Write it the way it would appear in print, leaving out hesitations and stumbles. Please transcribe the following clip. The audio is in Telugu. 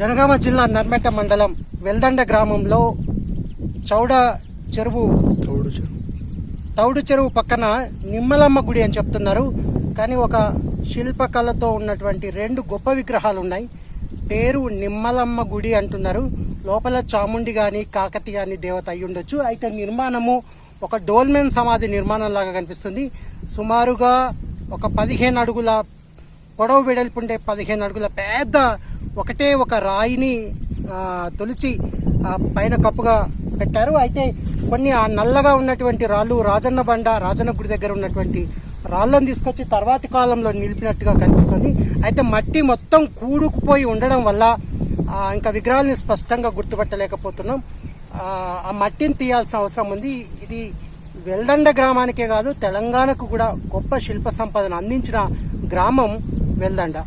జనగామ జిల్లా నర్మెట మండలం వెల్దండ గ్రామంలో తౌడు చెరువు పక్కన నిమ్మలమ్మ గుడి అని చెప్తున్నారు. కానీ ఒక శిల్పకళతో ఉన్నటువంటి 2 గొప్ప విగ్రహాలు ఉన్నాయి. పేరు నిమ్మలమ్మ గుడి అంటున్నారు. లోపల చాముండి కానీ కాకతి కానీ దేవత అయి ఉండొచ్చు. అయితే నిర్మాణము ఒక డోల్మెన్ సమాధి నిర్మాణం లాగా కనిపిస్తుంది. సుమారుగా ఒక 15 అడుగుల పొడవు వెడల్పుండే 15 అడుగుల పెద్ద ఒకటే ఒక రాయిని తొలిచి పైన కప్పుగా పెట్టారు. అయితే కొన్ని ఆ నల్లగా ఉన్నటువంటి రాళ్ళు రాజన్న గుడి దగ్గర ఉన్నటువంటి రాళ్ళను తీసుకొచ్చి తర్వాతి కాలంలో నిలిపినట్టుగా కనిపిస్తుంది. అయితే మట్టి మొత్తం కూడుకుపోయి ఉండడం వల్ల ఇంకా విగ్రహాలని స్పష్టంగా గుర్తుపట్టలేకపోతున్నాం. ఆ మట్టిని తీయాల్సిన అవసరం ఉంది. ఇది వెల్దండ గ్రామానికే కాదు, తెలంగాణకు కూడా గొప్ప శిల్ప సంపదను అందించిన గ్రామం వెల్దండ.